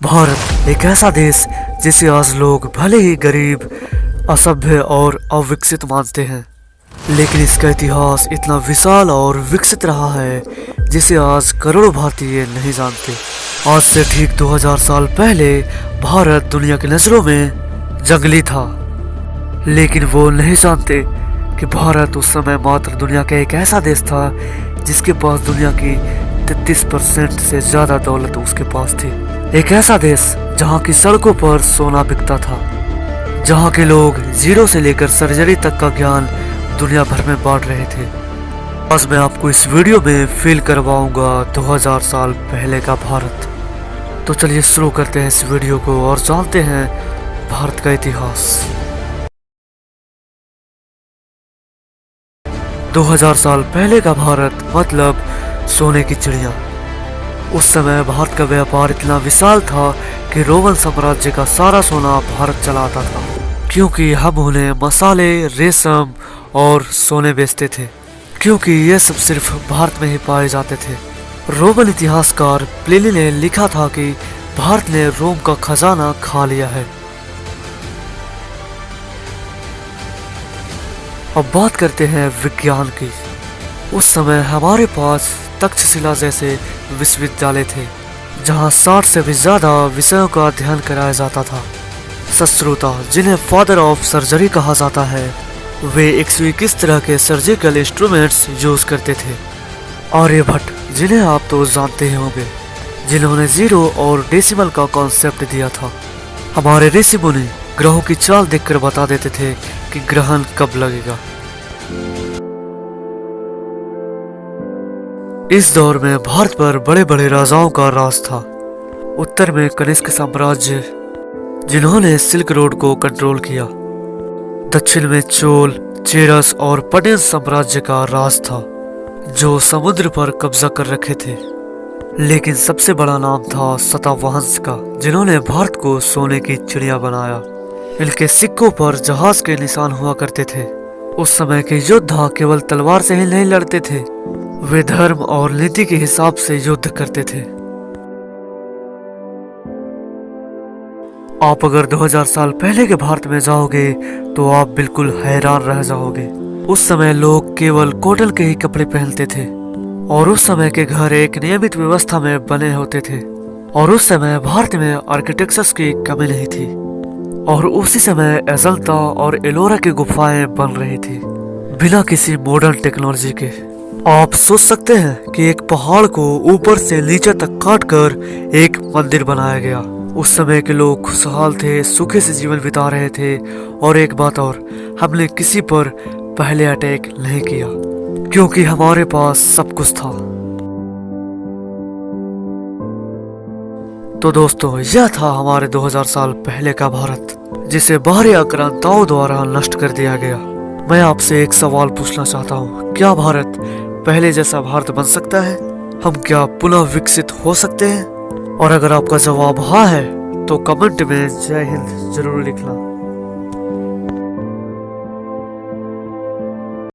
भारत एक ऐसा देश जिसे आज लोग भले ही गरीब, असभ्य और अविकसित मानते हैं, लेकिन इसका इतिहास इतना विशाल और विकसित रहा है जिसे आज करोड़ों भारतीय नहीं जानते। आज से ठीक 2000 साल पहले भारत दुनिया की नजरों में जंगली था, लेकिन वो नहीं जानते कि भारत उस समय मात्र दुनिया का एक ऐसा देश था जिसके पास दुनिया की 33% से ज्यादा दौलत उसके पास थी। एक ऐसा देश जहाँ की सड़कों पर सोना बिकता था, जहाँ के लोग जीरो से लेकर सर्जरी तक का ज्ञान दुनिया भर में बांट रहे थे। आज मैं आपको इस वीडियो में फील करवाऊंगा 2000 साल पहले का भारत। तो चलिए शुरू करते हैं इस वीडियो को और जानते हैं भारत का इतिहास। 2000 साल पहले का भारत मतलब सोने की चिड़िया। उस समय भारत का व्यापार इतना विशाल था कि रोमन साम्राज्य का सारा सोना भारत चला आता था, क्योंकि हम उन्हें मसाले, रेशम और सोने बेचते थे, क्योंकि ये सब सिर्फ भारत में ही पाए जाते थे। रोमन इतिहासकार प्लिनी ने लिखा था कि भारत ने रोम का खजाना खा लिया है। अब बात करते हैं विज्ञान की। उस समय हमारे पास तक्षशिला जैसे विश्वविद्यालय थे, जहां 60 से भी ज्यादा विषयों का अध्ययन कराया जाता था। शस्त्रोता, जिन्हें फादर ऑफ सर्जरी कहा जाता है, वे 121 तरह के सर्जिकल इंस्ट्रूमेंट्स यूज करते थे। आर्यभट्ट, जिन्हें आप तो जानते ही होंगे, जिन्होंने जीरो और डेसिमल का कॉन्सेप्ट दिया था। हमारे ऋषि मुनि ग्रहों की चाल देखकर बता देते थे कि ग्रहण कब लगेगा। इस दौर में भारत पर बड़े बड़े राजाओं का राज था। उत्तर में कनिष्क साम्राज्य, जिन्होंने सिल्क रोड को कंट्रोल किया। दक्षिण में चोल, चेरस और पटेल साम्राज्य का राज था, जो समुद्र पर कब्जा कर रखे थे। लेकिन सबसे बड़ा नाम था सातवाहन का, जिन्होंने भारत को सोने की चिड़िया बनाया। इनके सिक्कों पर जहाज के निशान हुआ करते थे। उस समय के योद्धा केवल तलवार से ही नहीं लड़ते थे, वे धर्म और नीति के हिसाब से युद्ध करते थे। आप अगर 2000 साल पहले के भारत में जाओगे तो आप बिल्कुल हैरान रह जाओगे। उस समय लोग केवल कॉटन के ही कपड़े पहनते थे, और उस समय के घर एक नियमित व्यवस्था में बने होते थे। और उस समय भारत में आर्किटेक्चर की कमी नहीं थी, और उसी समय अजंता और एलोरा की गुफाएं बन रही थी, बिना किसी मॉडर्न टेक्नोलॉजी के। आप सोच सकते हैं कि एक पहाड़ को ऊपर से नीचे तक काटकर एक मंदिर बनाया गया। उस समय के लोग खुशहाल थे, सुखी से जीवन बिता रहे थे। और एक बात और, हमने किसी पर पहले अटैक नहीं किया, क्योंकि हमारे पास सब कुछ था। तो दोस्तों, यह था हमारे 2000 साल पहले का भारत, जिसे बाहरी आक्रांताओं द्वारा नष्ट कर दिया गया। मैं आपसे एक सवाल पूछना चाहता हूँ, क्या भारत पहले जैसा भारत बन सकता है? हम क्या पुनः विकसित हो सकते हैं? और अगर आपका जवाब हाँ है तो कमेंट में जय हिंद जरूर लिखना।